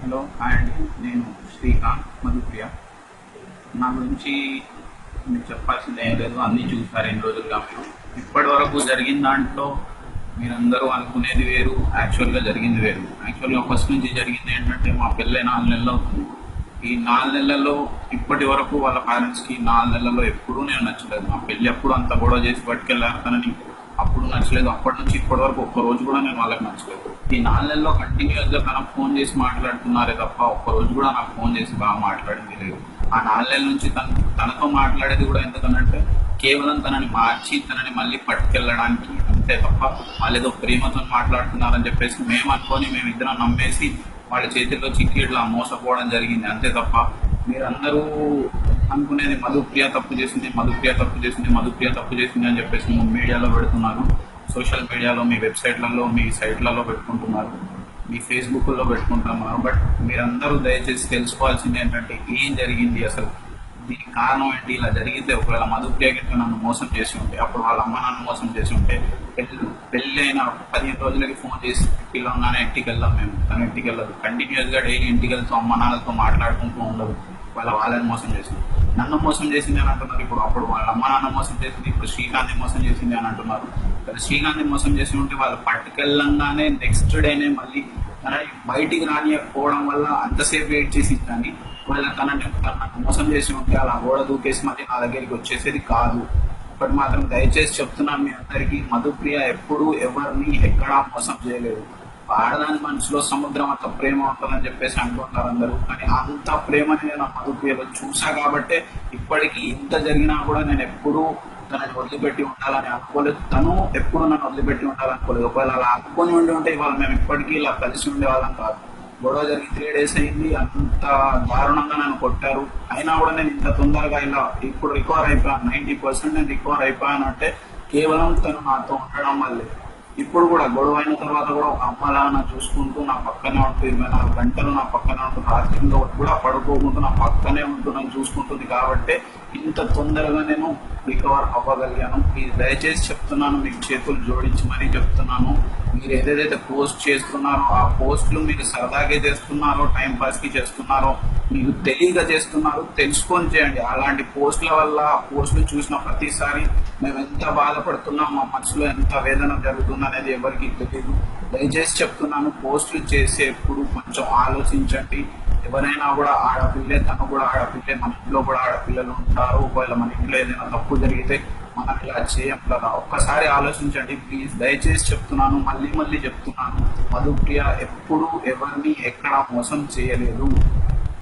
Hello hi అండి, నేను శ్రీకాంత్ మధుప్రియ. నా గురించి మీకు చెప్పాల్సింది ఏం లేదు, అన్నీ చూసారు ఎన్ని రోజులుగా మీరు. ఇప్పటి వరకు జరిగిన దాంట్లో మీరందరూ అనుకునేది వేరు, యాక్చువల్గా జరిగింది వేరు. యాక్చువల్గా ఫస్ట్ నుంచి జరిగింది ఏంటంటే, మా పెళ్ళై 4 నెలలు అవుతుంది. ఈ 4 నెలల్లో ఇప్పటి వరకు వాళ్ళ పేరెంట్స్కి 4 నెలల్లో ఎప్పుడూ నేను నచ్చలేదు. మా పెళ్ళి ఎప్పుడు అంత గొడవ చేసి పట్టుకెళ్ళారు తనని, అప్పుడు నచ్చలేదు. అప్పటి నుంచి ఇప్పటి వరకు ఒక్క రోజు కూడా నేను వాళ్ళకి నచ్చలేదు. ఈ 4 నెలల్లో కంటిన్యూస్గా తనకు ఫోన్ చేసి మాట్లాడుతున్నారే తప్ప ఒక్క రోజు కూడా నాకు ఫోన్ చేసి బాగా మాట్లాడింది లేదు. ఆ 4 నెలల నుంచి తనతో మాట్లాడేది కూడా ఎందుకనంటే, కేవలం తనని మార్చి తనని మళ్ళీ పట్టుకెళ్ళడానికి అంతే తప్ప, వాళ్ళు ఏదో ప్రేమతో మాట్లాడుతున్నారని చెప్పేసి మేము అనుకొని మేమిద్దరం నమ్మేసి వాళ్ళ చేతిలో చిక్కి ఇట్లా మోసపోవడం జరిగింది అంతే తప్ప, మీరందరూ అనుకునేది మధుప్రియ తప్పు చేసింది, మధుప్రియ తప్పు చేసింది, మధుప్రియ తప్పు చేసింది అని చెప్పేసి మీడియాలో పెడుతున్నారు, సోషల్ మీడియాలో, మీ వెబ్సైట్లలో, మీ సైట్లలో పెట్టుకుంటున్నారు, మీ ఫేస్బుక్లో పెట్టుకుంటున్నారు. బట్ మీరందరూ దయచేసి తెలుసుకోవాల్సింది ఏంటంటే, ఏం జరిగింది అసలు, దీనికి కారణం ఏంటి, ఇలా జరిగితే ఒకవేళ మధుప్రియ గిట్ట నన్ను మోసం చేసి ఉంటే, అప్పుడు వాళ్ళ అమ్మ నన్ను మోసం చేసి ఉంటే, పెళ్ళి అయిన 15 రోజులకి ఫోన్ చేసి పిల్లగానే ఇంటికి వెళ్దాం, మేము తన ఇంటికి వెళ్ళదు, కంటిన్యూస్గా డైలీ ఇంటికి వెళ్తూ అమ్మ నాన్నలతో మాట్లాడుకుంటూ ఉండదు. వాళ్ళని మోసం చేసింది, నన్ను మోసం చేసింది అని అంటున్నారు. అప్పుడు వాళ్ళ అమ్మ నాన్న మోసం చేసింది, ఇప్పుడు శ్రీకాంత్ మోసం చేసింది అని అంటున్నారు. శ్రీకాంత్ మోసం చేసి ఉంటే వాళ్ళు పట్టుకెళ్ళంగానే నెక్స్ట్ డేనే మళ్ళీ తనని బయటికి రానియకపోవడం వల్ల అంతసేపు వెయిట్ చేసి కానీ వాళ్ళ తనకు మోసం చేసి ఉంటే అలా గోడ దూకేసి మళ్ళీ నా దగ్గరికి వచ్చేసేది కాదు. బట్ మాత్రం దయచేసి చెప్తున్నాను మీ అందరికీ, మధుప్రియ ఎప్పుడూ ఎవరిని ఎక్కడా మోసం చేయలేదు. ఆడదాని మనసులో సముద్రం అంత ప్రేమ ఉంటుందని చెప్పేసి అనుకుంటారు అందరూ, కానీ అంత ప్రేమని నేను మధుప్రియలో చూసా కాబట్టే ఇప్పటికీ ఇంత జరిగినా కూడా నేను ఎప్పుడూ తనని వదిలిపెట్టి ఉండాలని అనుకోలేదు, తను ఎప్పుడు నన్ను వదిలిపెట్టి ఉండాలనుకోలేదు. ఒకవేళ అలా అనుకొని ఉంటే ఇవాళ మేము ఇప్పటికీ ఇలా కలిసి ఉండేవాళ్ళం కాదు. గొడవ జరిగి 3 days అయింది, అంత దారుణంగా నన్ను కొట్టారు. అయినా కూడా నేను ఇంత తొందరగా ఇలా ఇప్పుడు రికవర్ అయిపోయాను, 90% నేను రికవర్ అయిపోయాను అంటే కేవలం తను నాతో ఉండడం వల్లే. ఇప్పుడు కూడా గొడవ అయిన తర్వాత కూడా ఒక అమ్మలా చూసుకుంటూ నా పక్కనే ఉంటూ 24 గంటలు నా పక్కనే ఉంటుంది, రాత్రిలో కూడా పడుకోకుండా నా పక్కనే ఉంటూ నన్ను చూసుకుంటుంది. కాబట్టి ఇంత తొందరగా నేను రికవర్ అవ్వగలిగాను. మీరు దయచేసి చెప్తున్నాను, మీకు చేతులు జోడించి మరీ చెప్తున్నాను, మీరు ఏదైతే పోస్ట్ చేస్తున్నారో ఆ పోస్టులు మీరు సరదాగా చేస్తున్నారో, టైంపాస్కి చేస్తున్నారో, మీకు తెలియక చేస్తున్నారు, తెలుసుకొని చేయండి. అలాంటి పోస్టుల వల్ల ఆ పోస్టులు చూసిన ప్రతిసారి మేము ఎంత బాధపడుతున్నాం, మా మనసులో ఎంత వేదన జరుగుతుంది అనేది ఎవరికి తెలియదు. దయచేసి చెప్తున్నాను, పోస్టులు చేసేప్పుడు కొంచెం ఆలోచించండి. ఎవరైనా కూడా ఆడపిల్లే, తను కూడా ఆడపిల్లే, మన ఇంట్లో కూడా ఆడపిల్లలు ఉంటారు. ఒకవేళ మన ఇంట్లో ఏదైనా తప్పు జరిగితే మనం ఇలా చేయం కదా, ఒక్కసారి ఆలోచించండి ప్లీజ్. దయచేసి చెప్తున్నాను, మళ్ళీ చెప్తున్నాను, మధుప్రియ ఎప్పుడు ఎవరిని ఎక్కడా మోసం చేయలేదు.